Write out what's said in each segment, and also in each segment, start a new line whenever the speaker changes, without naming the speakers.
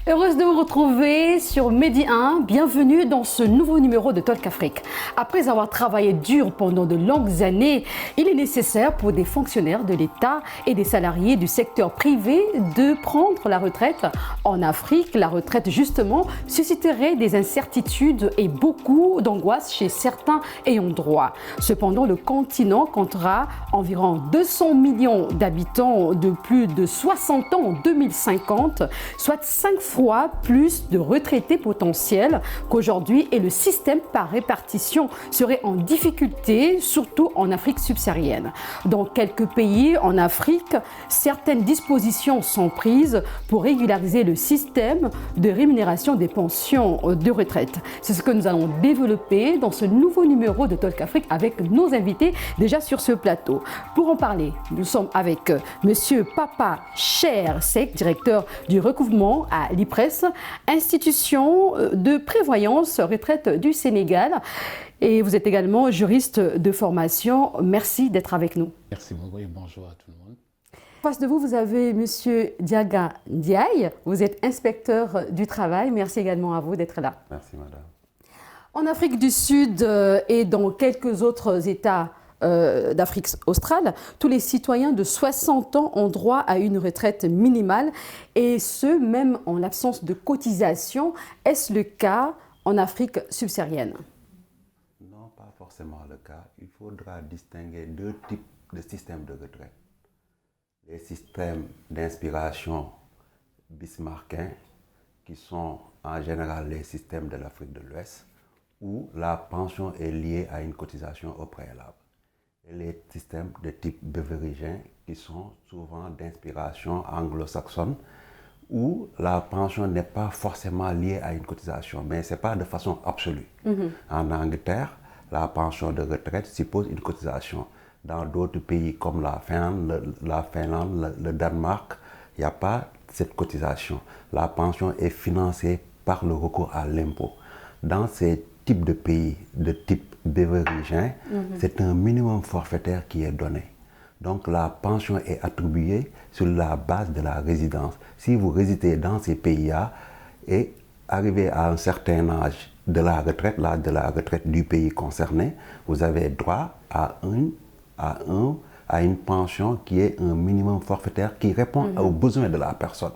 Heureuse de vous retrouver sur Medi 1. Bienvenue dans ce nouveau numéro de Talk Afrique. Après avoir travaillé dur pendant de longues années, il est nécessaire pour des fonctionnaires de l'État et des salariés du secteur privé de prendre la retraite. En Afrique, la retraite justement susciterait des incertitudes et beaucoup d'angoisse chez certains ayant droit. Cependant, le continent comptera environ 200 millions d'habitants de plus de 60 ans en 2050, soit 5 fois plus de retraités potentiels qu'aujourd'hui, et le système par répartition serait en difficulté, surtout en Afrique subsaharienne. Dans quelques pays en Afrique, certaines dispositions sont prises pour régulariser le système de rémunération des pensions de retraite. C'est ce que nous allons développer dans ce nouveau numéro de Talk Afrique avec nos invités déjà sur ce plateau. Pour en parler, nous sommes avec Monsieur Papa Cher Seck, directeur du recouvrement à l'IPRES, institution de prévoyance retraite du Sénégal. Et vous êtes également juriste de formation. Merci d'être avec nous.
Merci beaucoup et bonjour à tout le monde.
En face de vous, vous avez Monsieur Diaga Ndiaye. Vous êtes inspecteur du travail. Merci également à vous d'être là.
Merci madame.
En Afrique du Sud et dans quelques autres États d'Afrique australe, tous les citoyens de 60 ans ont droit à une retraite minimale, et ce, même en l'absence de cotisation. Est-ce le cas en Afrique subsaharienne?
Non, pas forcément le cas. Il faudra distinguer deux types de systèmes de retraite. Les systèmes d'inspiration bismarckiens, qui sont en général les systèmes de l'Afrique de l'Ouest, où la pension est liée à une cotisation au préalable. Et les systèmes de type beveridgien, qui sont souvent d'inspiration anglo-saxonne, où la pension n'est pas forcément liée à une cotisation, mais ce n'est pas de façon absolue. En Angleterre, la pension de retraite suppose une cotisation. Dans d'autres pays comme la Finlande, le Danemark, il n'y a pas cette cotisation. La pension est financée par le recours à l'impôt. Dans ces types de pays de type beveridgien, c'est un minimum forfaitaire qui est donné. Donc la pension est attribuée sur la base de la résidence. Si vous résidez dans ces pays-là et arrivez à un certain âge de la retraite, l'âge de la retraite du pays concerné, vous avez droit à une pension qui est un minimum forfaitaire qui répond aux besoins de la personne.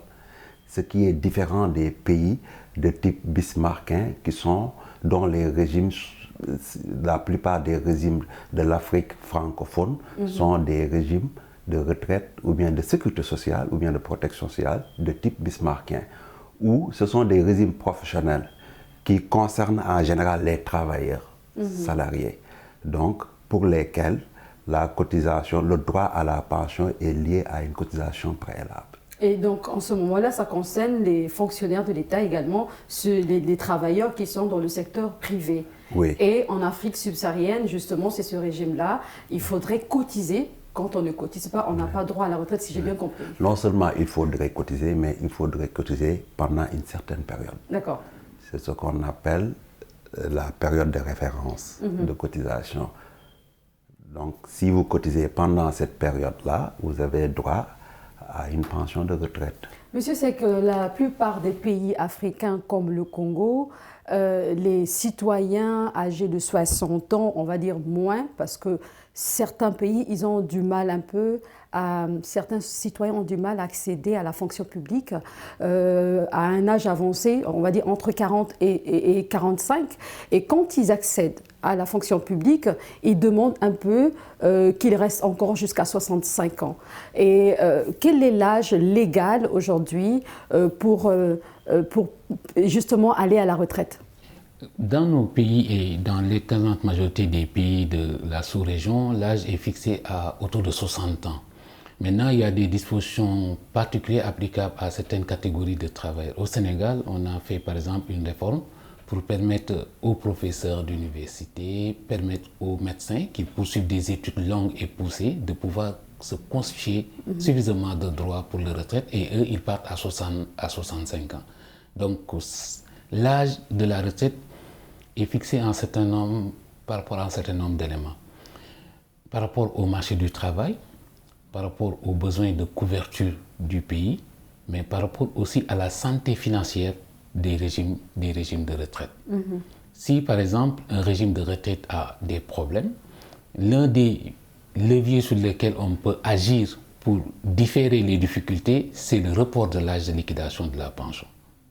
Ce qui est différent des pays de type bismarckien dont les régimes, la plupart des régimes de l'Afrique francophone sont des régimes de retraite ou bien de sécurité sociale ou bien de protection sociale de type bismarckien, où ce sont des régimes professionnels qui concernent en général les travailleurs salariés, donc pour lesquels la cotisation, le droit à la pension est lié à une cotisation préalable.
Et donc, en ce moment-là, ça concerne les fonctionnaires de l'État également, les travailleurs qui sont dans le secteur privé.
Oui.
Et en Afrique subsaharienne, justement, c'est ce régime-là. Il faudrait cotiser. Quand on ne cotise pas, on n'a pas droit à la retraite, si j'ai bien compris.
Non seulement il faudrait cotiser, mais il faudrait cotiser pendant une certaine période.
D'accord.
C'est ce qu'on appelle la période de référence de cotisation. Donc, si vous cotisez pendant cette période-là, vous avez droit à une pension de retraite.
Monsieur, c'est que la plupart des pays africains comme le Congo, les citoyens âgés de 60 ans, on va dire moins, parce que certains pays, ils ont du mal un peu, certains citoyens ont du mal à accéder à la fonction publique à un âge avancé, on va dire entre 40 et 45. Et quand ils accèdent à la fonction publique, ils demandent un peu qu'il reste encore jusqu'à 65 ans. Et quel est l'âge légal aujourd'hui pour justement aller à la retraite?
Dans nos pays et dans l'écrasante majorité des pays de la sous-région, l'âge est fixé à autour de 60 ans. Maintenant, il y a des dispositions particulières applicables à certaines catégories de travailleurs. Au Sénégal, on a fait par exemple une réforme pour permettre aux professeurs d'université, permettre aux médecins qui poursuivent des études longues et poussées de pouvoir se constituer suffisamment de droits pour leur retraite, et eux, ils partent à 65 ans. Donc, l'âge de la retraite est fixé par rapport à un certain nombre d'éléments. Par rapport au marché du travail, par rapport aux besoins de couverture du pays, mais par rapport aussi à la santé financière des régimes de retraite. Si par exemple un régime de retraite a des problèmes, l'un des leviers sur lesquels on peut agir pour différer les difficultés, c'est le report de l'âge de liquidation de la pension.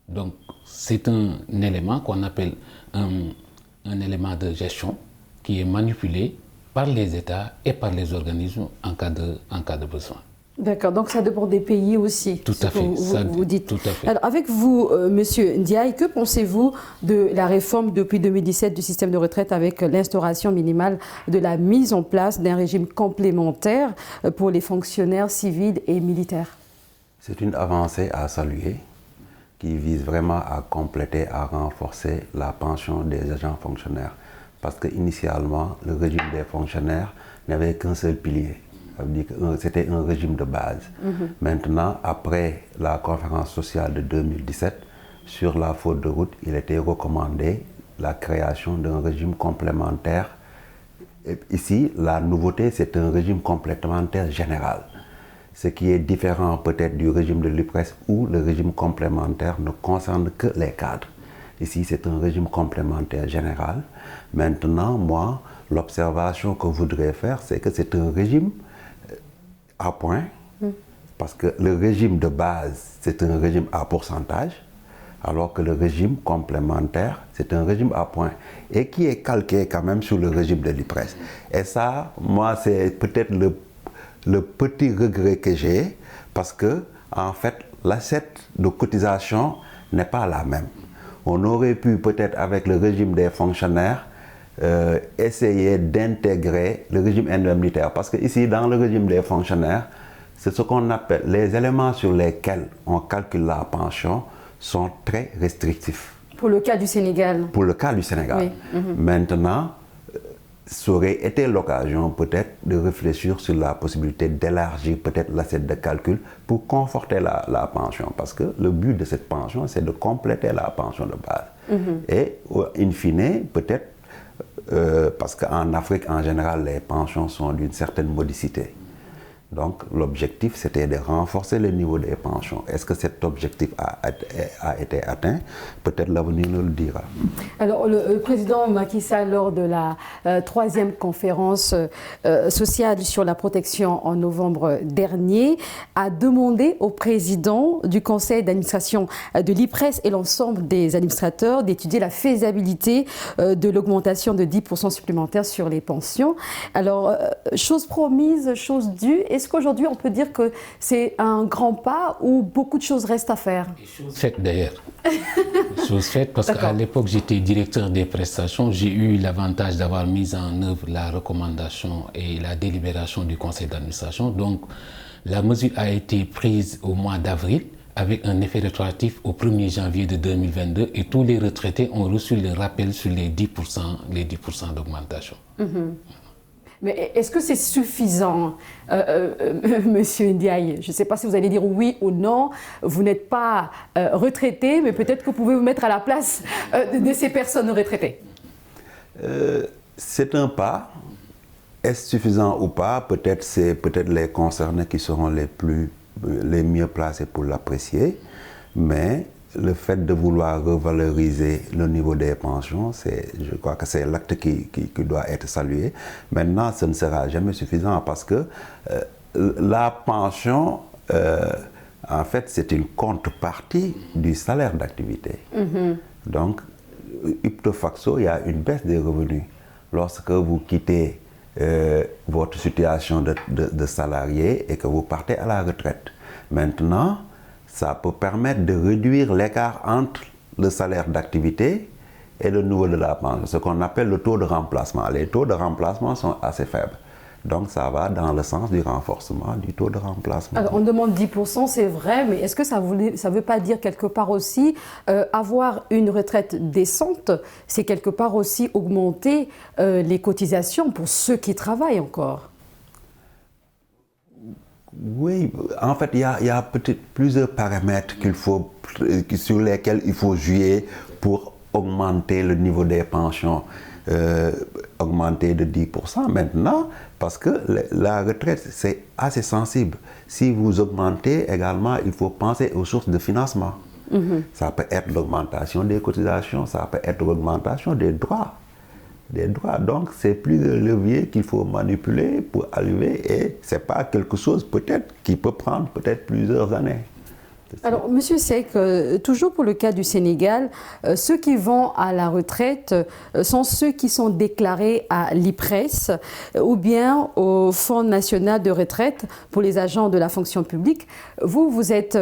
Donc c'est un élément qu'on appelle un élément de gestion qui est manipulé par les États et par les organismes en cas de besoin.
D'accord, donc ça dépend des pays aussi.
Tout à fait.
Vous dites.
Tout à fait.
Alors avec vous, Monsieur Ndiaye, que pensez-vous de la réforme depuis 2017 du système de retraite avec l'instauration minimale de la mise en place d'un régime complémentaire pour les fonctionnaires civils et militaires?
C'est une avancée à saluer qui vise vraiment à compléter, à renforcer la pension des agents fonctionnaires. Parce qu'initialement, le régime des fonctionnaires n'avait qu'un seul pilier. Ça veut dire que c'était un régime de base. Maintenant, après la conférence sociale de 2017, sur la faute de route, il était recommandé la création d'un régime complémentaire. Et ici, la nouveauté, c'est un régime complémentaire général. Ce qui est différent peut-être du régime de l'IPRES où le régime complémentaire ne concerne que les cadres. Ici, c'est un régime complémentaire général. Maintenant, moi, l'observation que je voudrais faire, c'est que c'est un régime à points, parce que le régime de base, c'est un régime à pourcentage, alors que le régime complémentaire, c'est un régime à points, et qui est calqué quand même sur le régime de l'IPRES. Et ça, moi, c'est peut-être le petit regret que j'ai, parce que, en fait, l'assiette de cotisation n'est pas la même. On aurait pu peut-être avec le régime des fonctionnaires essayer d'intégrer le régime indemnitaire. Parce que ici, dans le régime des fonctionnaires, c'est ce qu'on appelle les éléments sur lesquels on calcule la pension sont très restrictifs.
Pour le cas du Sénégal.
Pour le cas du Sénégal.
Oui.
Maintenant, ça aurait été l'occasion peut-être de réfléchir sur la possibilité d'élargir peut-être l'assiette de calcul pour conforter la pension. Parce que le but de cette pension, c'est de compléter la pension de base. Et, in fine, peut-être, parce qu'en Afrique, en général, les pensions sont d'une certaine modicité. Donc, l'objectif, c'était de renforcer le niveau des pensions. Est-ce que cet objectif a été atteint? Peut-être l'avenir nous le dira.
Alors, le président Macky Sall, lors de la troisième conférence sociale sur la protection en novembre dernier, a demandé au président du conseil d'administration de l'IPRES et l'ensemble des administrateurs d'étudier la faisabilité de l'augmentation de 10% supplémentaire sur les pensions. Alors, chose promise, chose due. Est-ce qu'aujourd'hui, on peut dire que c'est un grand pas ou beaucoup de choses restent à faire?
Chose faite d'ailleurs. Chose faite parce qu'à l'époque, j'étais directeur des prestations. J'ai eu l'avantage d'avoir mis en œuvre la recommandation et la délibération du conseil d'administration. Donc, la mesure a été prise au mois d'avril avec un effet rétroactif au 1er janvier de 2022 et tous les retraités ont reçu le rappel sur les 10% d'augmentation.
Mais est-ce que c'est suffisant, Monsieur Ndiaye? Je ne sais pas si vous allez dire oui ou non. Vous n'êtes pas retraité, mais peut-être que vous pouvez vous mettre à la place de ces personnes retraitées.
C'est un pas. Est-ce suffisant ou pas? Peut-être c'est les concernés qui seront les mieux placés pour l'apprécier. Mais le fait de vouloir revaloriser le niveau des pensions, je crois que c'est l'acte qui doit être salué. Maintenant, ce ne sera jamais suffisant parce que la pension, en fait, c'est une contrepartie du salaire d'activité. Donc, ipso facto, il y a une baisse des revenus. Lorsque vous quittez votre situation de salarié et que vous partez à la retraite. Maintenant, ça peut permettre de réduire l'écart entre le salaire d'activité et le niveau de la pension, ce qu'on appelle le taux de remplacement. Les taux de remplacement sont assez faibles. Donc ça va dans le sens du renforcement du taux de remplacement.
Alors on demande 10%, c'est vrai, mais est-ce que ça ne veut pas dire quelque part aussi avoir une retraite décente, c'est quelque part aussi augmenter les cotisations pour ceux qui travaillent encore?
Oui, en fait, il y a peut-être plusieurs paramètres sur lesquels il faut jouer pour augmenter le niveau des pensions. augmenter de 10% maintenant, parce que la retraite, c'est assez sensible. Si vous augmentez également, il faut penser aux sources de financement. Ça peut être l'augmentation des cotisations, ça peut être l'augmentation des droits. Donc, c'est plusieurs leviers qu'il faut manipuler pour arriver, et ce n'est pas quelque chose peut-être qui peut prendre peut-être plusieurs années.
Alors, Monsieur Seck, toujours pour le cas du Sénégal, ceux qui vont à la retraite sont ceux qui sont déclarés à l'IPRES ou bien au Fonds national de retraite pour les agents de la fonction publique. Vous êtes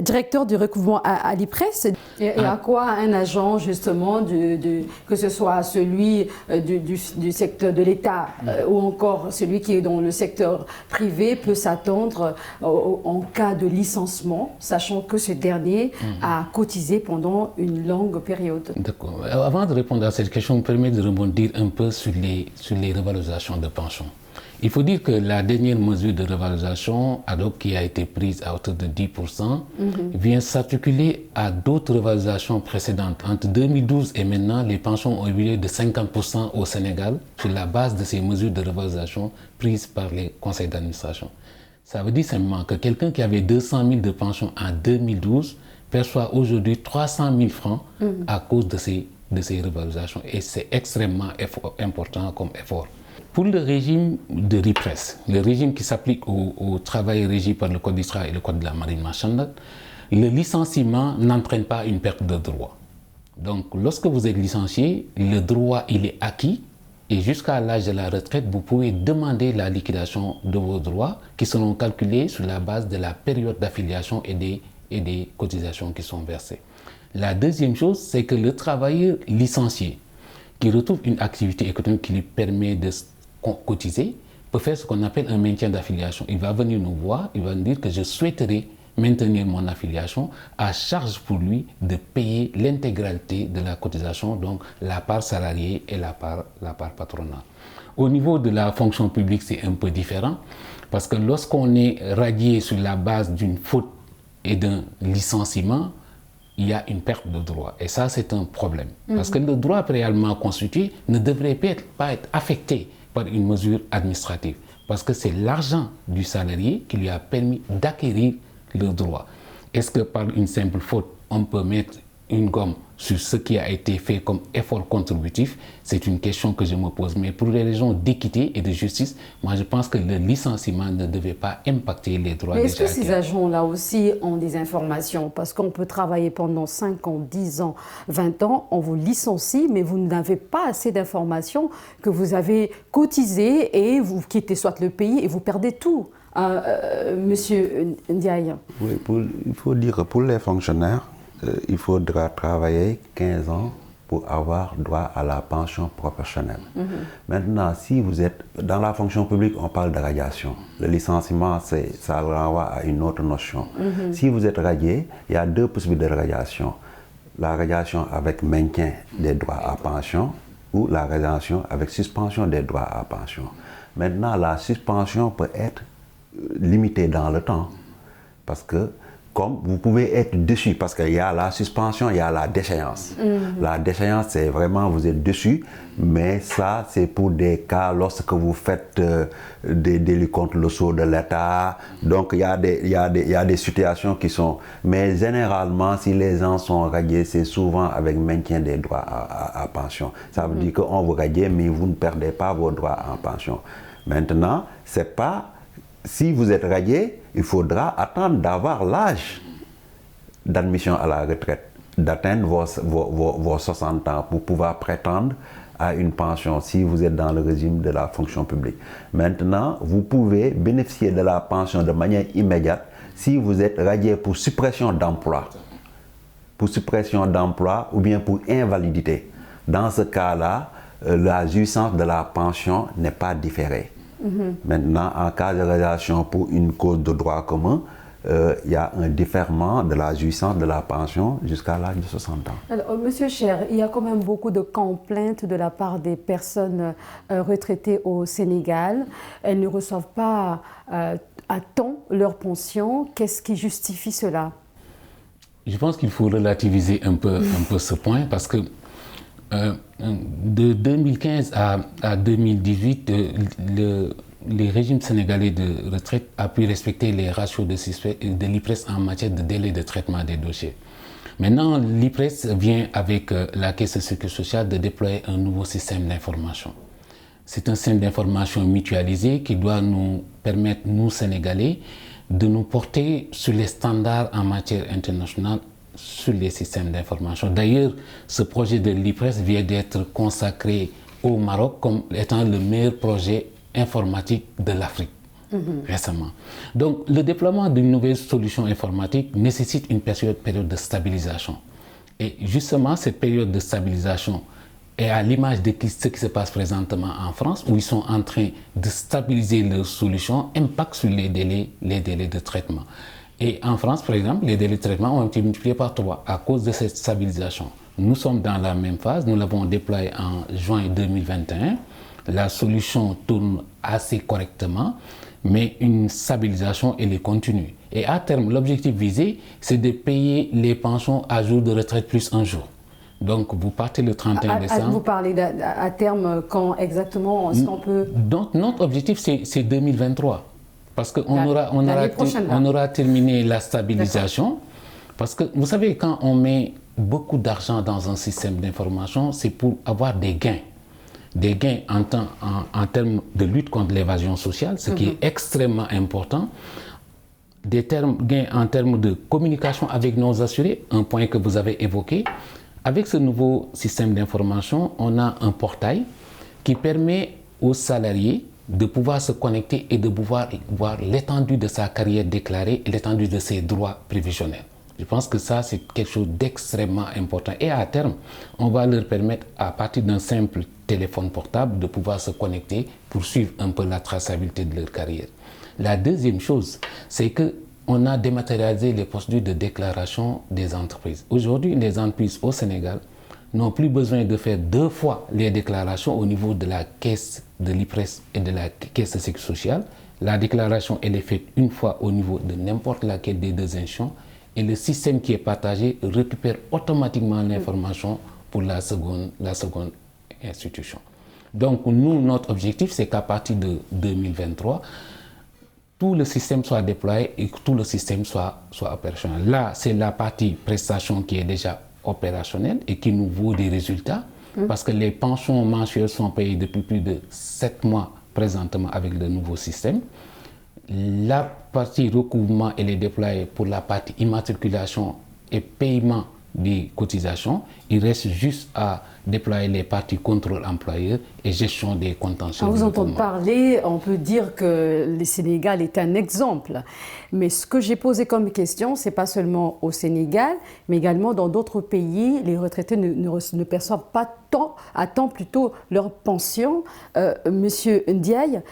directeur du recouvrement à l'IPRES. Et à quoi un agent, justement, que ce soit celui du secteur de l'État ou encore celui qui est dans le secteur privé, peut s'attendre en cas de licenciement, sachant que ce dernier a cotisé pendant une longue période?
D'accord. Avant de répondre à cette question, me permet de rebondir un peu sur les revalorisations de pension. Il faut dire que la dernière mesure de revalorisation qui a été prise à hauteur de 10% vient s'articuler à d'autres revalorisations précédentes. Entre 2012 et maintenant, les pensions ont évolué de 50% au Sénégal sur la base de ces mesures de revalorisation prises par les conseils d'administration. Ça veut dire simplement que quelqu'un qui avait 200 000 de pension en 2012 perçoit aujourd'hui 300 000 francs à cause de ces revalorisations. Et c'est extrêmement important comme effort. Pour le régime de RIPRES, le régime qui s'applique au travail régi par le Code du travail et le Code de la marine marchande, le licenciement n'entraîne pas une perte de droit. Donc, lorsque vous êtes licencié, le droit il est acquis et jusqu'à l'âge de la retraite, vous pouvez demander la liquidation de vos droits qui seront calculés sur la base de la période d'affiliation et des cotisations qui sont versées. La deuxième chose, c'est que le travailleur licencié qui retrouve une activité économique qui lui permet de cotiser, peut faire ce qu'on appelle un maintien d'affiliation. Il va venir nous voir, il va nous dire que je souhaiterais maintenir mon affiliation, à charge pour lui de payer l'intégralité de la cotisation, donc la part salariée et la part patronale. Au niveau de la fonction publique, c'est un peu différent, parce que lorsqu'on est radié sur la base d'une faute et d'un licenciement, il y a une perte de droit. Et ça, c'est un problème. Parce que le droit préalablement constitué ne devrait pas être affecté par une mesure administrative. Parce que c'est l'argent du salarié qui lui a permis d'acquérir le droit. Est-ce que par une simple faute, on peut mettre une gomme sur ce qui a été fait comme effort contributif? C'est une question que je me pose. Mais pour les raisons d'équité et de justice, moi je pense que le licenciement ne devait pas impacter les droits des
agents. Est-ce que ces agents-là aussi ont des informations? Parce qu'on peut travailler pendant 5 ans, 10 ans, 20 ans, on vous licencie, mais vous n'avez pas assez d'informations que vous avez cotisé et vous quittez soit le pays et vous perdez tout. Monsieur Ndiaye.
Oui, il faut dire que pour les fonctionnaires, il faudra travailler 15 ans pour avoir droit à la pension professionnelle. Maintenant, si vous êtes dans la fonction publique, on parle de radiation. Le licenciement, ça renvoie à une autre notion. Si vous êtes radié, il y a deux possibilités de radiation. La radiation avec maintien des droits à pension ou la radiation avec suspension des droits à pension. Maintenant, la suspension peut être limitée dans le temps parce que comme vous pouvez être dessus, parce qu'il y a la suspension, il y a la déchéance. La déchéance, c'est vraiment, vous êtes dessus, mais ça, c'est pour des cas lorsque vous faites des délits contre le sceau de l'État. Donc, il y a des situations qui sont... Mais généralement, si les gens sont radiés, c'est souvent avec maintien des droits à pension. Ça veut dire qu'on vous radie, mais vous ne perdez pas vos droits en pension. Maintenant, c'est pas... Si vous êtes radié, il faudra attendre d'avoir l'âge d'admission à la retraite, d'atteindre vos 60 ans pour pouvoir prétendre à une pension si vous êtes dans le régime de la fonction publique. Maintenant, vous pouvez bénéficier de la pension de manière immédiate si vous êtes radié pour suppression d'emploi. Pour suppression d'emploi ou bien pour invalidité. Dans ce cas-là, la jouissance de la pension n'est pas différée. Maintenant, en cas de radiation pour une cause de droit commun, il y a un différement de la jouissance de la pension jusqu'à l'âge de 60 ans.
Alors, Monsieur Cher, il y a quand même beaucoup de complaintes de la part des personnes retraitées au Sénégal. Elles ne reçoivent pas à temps leur pension. Qu'est-ce qui justifie cela?
Je pense qu'il faut relativiser un peu ce point parce que De 2015 à 2018, les régimes sénégalais de retraite a pu respecter les ratios de l'IPRES en matière de délai de traitement des dossiers. Maintenant, l'IPRES vient avec la Caisse de sécurité sociale de déployer un nouveau système d'information. C'est un système d'information mutualisé qui doit nous permettre, nous Sénégalais, de nous porter sur les standards en matière internationale sur les systèmes d'information. D'ailleurs, ce projet de l'IPRES vient d'être consacré au Maroc comme étant le meilleur projet informatique de l'Afrique récemment. Donc, le déploiement d'une nouvelle solution informatique nécessite une période de stabilisation. Et justement, cette période de stabilisation est à l'image de ce qui se passe présentement en France, où ils sont en train de stabiliser leurs solutions, impact sur les délais de traitement. Et en France, par exemple, les délais de traitement ont été multipliés par 3 à cause de cette stabilisation. Nous sommes dans la même phase, nous l'avons déployé en juin 2021. La solution tourne assez correctement, mais une stabilisation, elle est continue. Et à terme, l'objectif visé, c'est de payer les pensions à jour de retraite plus un jour. Donc, vous partez le 31 décembre.
Vous parlez à terme, quand exactement est-ce qu'on peut...
Donc, notre objectif, c'est 2023. Parce qu'on aura terminé la stabilisation. Parce que, vous savez, quand on met beaucoup d'argent dans un système d'information, c'est pour avoir des gains. Des gains en termes de lutte contre l'évasion sociale, ce qui est extrêmement important. Des gains en termes de communication avec nos assurés, un point que vous avez évoqué. Avec ce nouveau système d'information, on a un portail qui permet aux salariés de pouvoir se connecter et de pouvoir voir l'étendue de sa carrière déclarée et l'étendue de ses droits prévisionnels. Je pense que ça, c'est quelque chose d'extrêmement important. Et à terme, on va leur permettre, à partir d'un simple téléphone portable, de pouvoir se connecter pour suivre un peu la traçabilité de leur carrière. La deuxième chose, c'est qu'on a dématérialisé les procédures de déclaration des entreprises. Aujourd'hui, les entreprises au Sénégal n'ont plus besoin de faire 2 fois les déclarations au niveau de la caisse de l'IPRES et de la caisse de sécurité sociale. La déclaration, elle est faite une fois au niveau de n'importe laquelle des 2 institutions et le système qui est partagé récupère automatiquement l'information pour la seconde institution. Donc, nous, notre objectif, c'est qu'à partir de 2023, tout le système soit déployé et que tout le système soit opérationnel. Là, c'est la partie prestation qui est déjà opérationnelle et qui nous vaut des résultats parce que les pensions mensuelles sont payées depuis plus de 7 mois présentement avec le nouveau système. La partie recouvrement, elle est déployée pour la partie immatriculation et paiement des cotisations. Il reste juste à déployer les parties contrôle employeur et gestion des contentieux.
Quand vous entendez parler, on peut dire que le Sénégal est un exemple. Mais ce que j'ai posé comme question, c'est pas seulement au Sénégal, mais également dans d'autres pays, les retraités ne perçoivent pas à temps plutôt leur pension. Monsieur Ndiaye,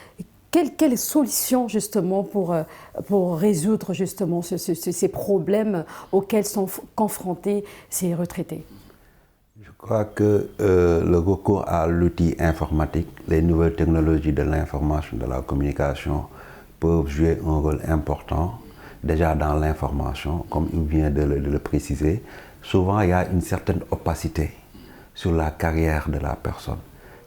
quelle solution justement pour résoudre justement ces problèmes auxquels sont confrontés ces retraités?
Je crois que le recours à l'outil informatique, les nouvelles technologies de l'information, de la communication peuvent jouer un rôle important. Déjà dans l'information, comme il vient de le préciser, souvent il y a une certaine opacité sur la carrière de la personne.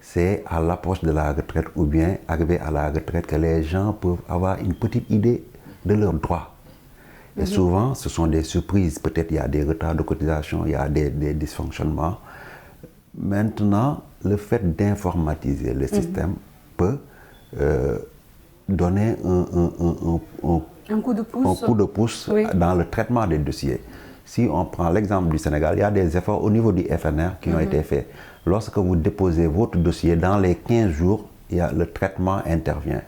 C'est à l'approche de la retraite ou bien arrivé à la retraite que les gens peuvent avoir une petite idée de leurs droits. Et souvent, ce sont des surprises. Peut-être il y a des retards de cotisation, il y a des dysfonctionnements. Maintenant, le fait d'informatiser le système peut donner un coup de pouce dans le traitement des dossiers. Si on prend l'exemple du Sénégal, il y a des efforts au niveau du FNR qui ont été faits. Lorsque vous déposez votre dossier, dans les 15 jours, le traitement intervient.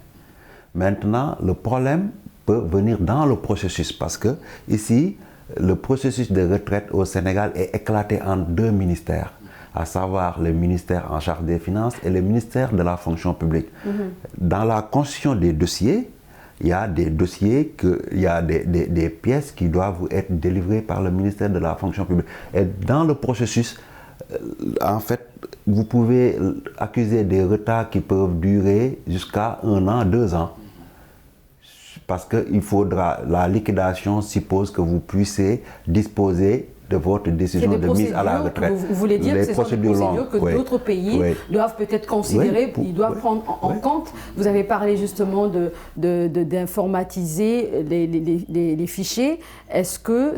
Maintenant, le problème peut venir dans le processus parce que ici, le processus de retraite au Sénégal est éclaté en 2 ministères, à savoir le ministère en charge des finances et le ministère de la fonction publique. Dans la constitution des dossiers, il y a des dossiers, il y a des pièces qui doivent être délivrées par le ministère de la fonction publique. Et dans le processus, en fait, vous pouvez accuser des retards qui peuvent durer jusqu'à 1 an, 2 ans. Parce que la liquidation suppose que vous puissiez disposer de votre décision de mise à la retraite.
Vous voulez dire que ce sont des procédures que d'autres pays doivent peut-être considérer, ils doivent prendre en compte. Vous avez parlé justement d'informatiser les fichiers. Est-ce que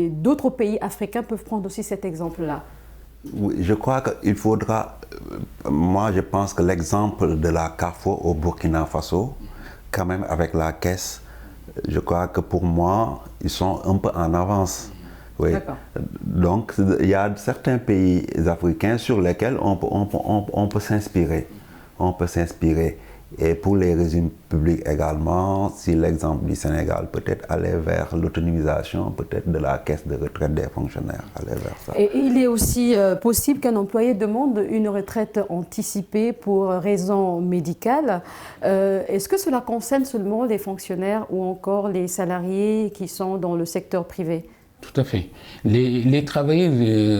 d'autres pays africains peuvent prendre aussi cet exemple-là?
Oui, je crois qu'il faudra... Moi, je pense que l'exemple de la CAFO au Burkina Faso, quand même avec la caisse, je crois que pour moi, ils sont un peu en avance. Oui. Donc, il y a certains pays africains sur lesquels on peut s'inspirer. On peut s'inspirer. Et pour les régimes publics également, si l'exemple du Sénégal peut-être aller vers l'autonomisation, peut-être de la caisse de retraite des fonctionnaires, aller vers ça.
Et il est aussi possible qu'un employé demande une retraite anticipée pour raison médicale. Est-ce que cela concerne seulement les fonctionnaires ou encore les salariés qui sont dans le secteur privé?
Tout à fait. Les travailleurs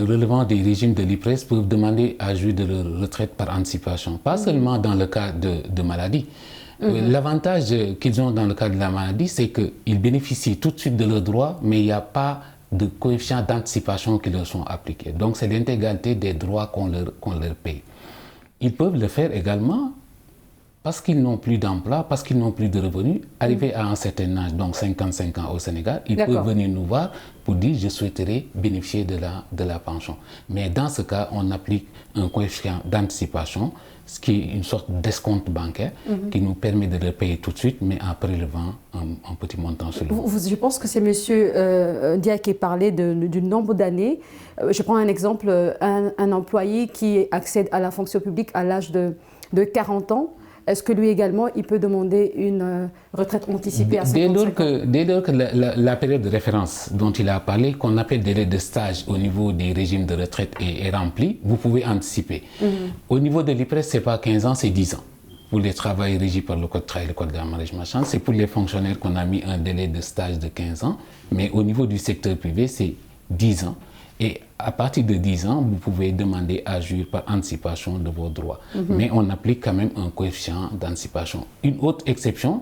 relevant des régimes de l'IPRES peuvent demander à jouir de leur retraite par anticipation, pas seulement dans le cas de maladie. L'avantage qu'ils ont dans le cas de la maladie, c'est qu'ils bénéficient tout de suite de leurs droits, mais il n'y a pas de coefficient d'anticipation qui leur sont appliqués. Donc c'est l'intégralité des droits qu'on leur paye. Ils peuvent le faire également parce qu'ils n'ont plus d'emploi, parce qu'ils n'ont plus de revenus. Arrivés à un certain âge, donc 55 ans au Sénégal, ils peuvent venir nous voir pour dire « je souhaiterais bénéficier de la pension ». Mais dans ce cas, on applique un coefficient d'anticipation, ce qui est une sorte d'escompte bancaire qui nous permet de le payer tout de suite, mais en prélevant un petit montant sur le mois.
Je pense que c'est M. Ndiaye qui parlait du nombre d'années. Je prends un exemple, un employé qui accède à la fonction publique à l'âge de 40 ans. Est-ce que lui également, il peut demander une retraite anticipée à 55 ans?
Dès lors que la période de référence dont il a parlé, qu'on appelle délai de stage au niveau des régimes de retraite est rempli, vous pouvez anticiper. Au niveau de l'IPRES, ce n'est pas 15 ans, c'est 10 ans. Pour les travailleurs régis par le Code de travail et le Code de la management, c'est pour les fonctionnaires qu'on a mis un délai de stage de 15 ans. Mais au niveau du secteur privé, c'est 10 ans. Et à partir de 10 ans, vous pouvez demander à jouir par anticipation de vos droits. Mais on applique quand même un coefficient d'anticipation. Une autre exception,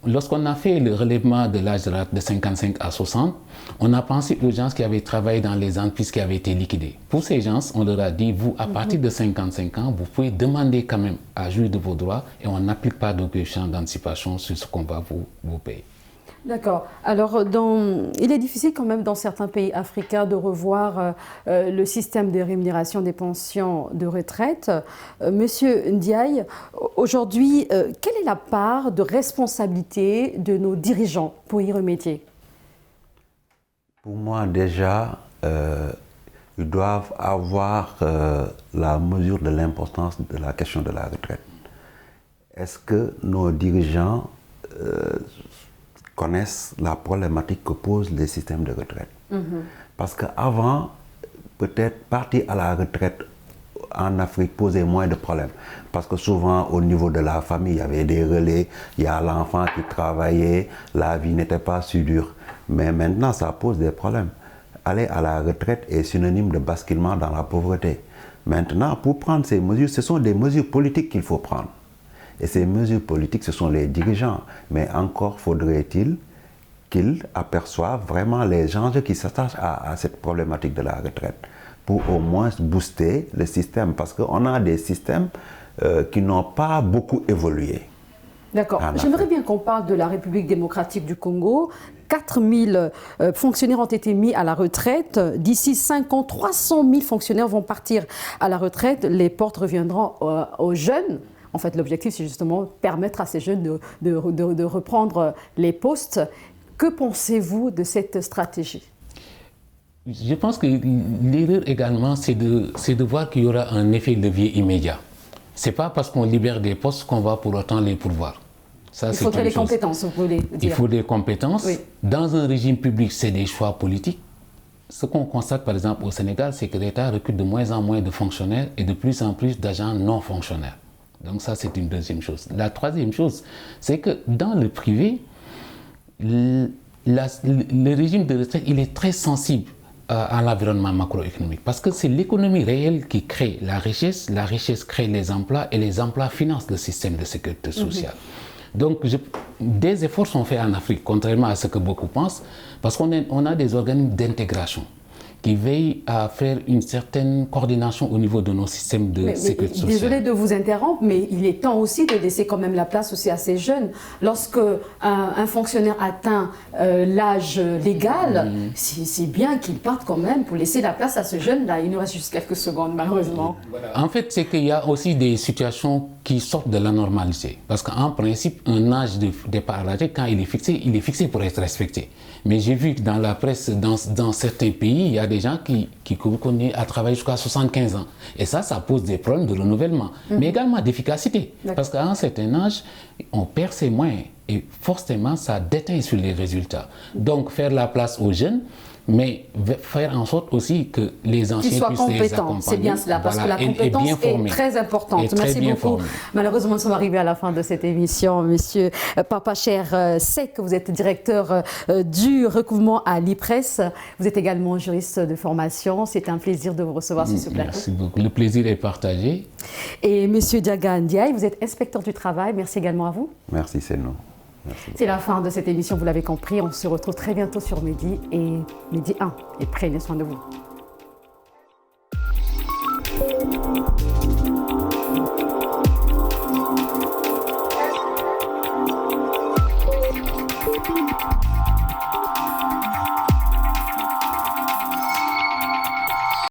lorsqu'on a fait le relèvement de l'âge de 55 à 60, on a pensé aux gens qui avaient travaillé dans les entreprises qui avaient été liquidées. Pour ces gens, on leur a dit, vous, à partir de 55 ans, vous pouvez demander quand même à jouir de vos droits et on n'applique pas de coefficient d'anticipation sur ce qu'on va vous payer.
D'accord. Alors, il est difficile quand même dans certains pays africains de revoir le système de rémunération des pensions de retraite. Monsieur Ndiaye, aujourd'hui, quelle est la part de responsabilité de nos dirigeants pour y remédier?
Pour moi, déjà, ils doivent avoir la mesure de l'importance de la question de la retraite. Est-ce que nos dirigeants connaissent la problématique que posent les systèmes de retraite? Parce qu'avant, peut-être partir à la retraite en Afrique posait moins de problèmes. Parce que souvent, au niveau de la famille, il y avait des relais, il y a l'enfant qui travaillait, la vie n'était pas si dure. Mais maintenant, ça pose des problèmes. Aller à la retraite est synonyme de basculement dans la pauvreté. Maintenant, pour prendre ces mesures, ce sont des mesures politiques qu'il faut prendre. Et ces mesures politiques, ce sont les dirigeants. Mais encore faudrait-il qu'ils aperçoivent vraiment les enjeux qui s'attachent à cette problématique de la retraite pour au moins booster le système. Parce qu'on a des systèmes qui n'ont pas beaucoup évolué.
D'accord. J'aimerais bien qu'on parle de la République démocratique du Congo. 4000 fonctionnaires ont été mis à la retraite. D'ici 5 ans, 300 000 fonctionnaires vont partir à la retraite. Les portes reviendront aux jeunes. En fait, l'objectif, c'est justement permettre à ces jeunes de reprendre les postes. Que pensez-vous de cette stratégie?
Je pense que l'erreur également, c'est de voir qu'il y aura un effet levier immédiat. Ce n'est pas parce qu'on libère des postes qu'on va pour autant les pourvoir. Ça,
il faudrait des compétences, vous voulez dire.
Il faut des compétences. Oui. Dans un régime public, c'est des choix politiques. Ce qu'on constate par exemple au Sénégal, c'est que l'État recrute de moins en moins de fonctionnaires et de plus en plus d'agents non fonctionnaires. Donc ça, c'est une deuxième chose. La troisième chose, c'est que dans le privé, le régime de retraite, il est très sensible à l'environnement macroéconomique parce que c'est l'économie réelle qui crée la richesse crée les emplois et les emplois financent le système de sécurité sociale. Donc des efforts sont faits en Afrique, contrairement à ce que beaucoup pensent, parce qu'on a des organismes d'intégration qui veillent à faire une certaine coordination au niveau de nos systèmes de sécurité sociale.
Désolé de vous interrompre, mais il est temps aussi de laisser quand même la place aussi à ces jeunes. Lorsque un fonctionnaire atteint l'âge légal, c'est bien qu'il parte quand même pour laisser la place à ce jeune-là. Il nous reste juste quelques secondes, malheureusement.
En fait, c'est qu'il y a aussi des situations qui sortent de la normalité. Parce qu'en principe, un âge de départ à la retraite, quand il est fixé pour être respecté. Mais j'ai vu que dans la presse, dans certains pays, il y a des gens qui continuent à travailler jusqu'à 75 ans. Et ça pose des problèmes de renouvellement, mais également d'efficacité. Parce qu'à un certain âge, on perd ses moyens et forcément, ça déteint sur les résultats. Donc, faire la place aux jeunes, mais faire en sorte aussi que les anciens puissent les accompagner.
C'est bien cela, parce que la compétence est très importante. Merci beaucoup. Malheureusement, nous sommes arrivés à la fin de cette émission. Monsieur Papacher Seck, vous êtes directeur du recouvrement à l'IPRES. Vous êtes également juriste de formation. C'est un plaisir de vous recevoir sur ce plateau.
Merci beaucoup. Le plaisir est partagé.
Et monsieur Diaga Ndiaye, vous êtes inspecteur du travail. Merci également à vous.
Merci, c'est nous.
C'est la fin de cette émission, vous l'avez compris. On se retrouve très bientôt sur Midi et Midi 1. Et prenez soin de vous.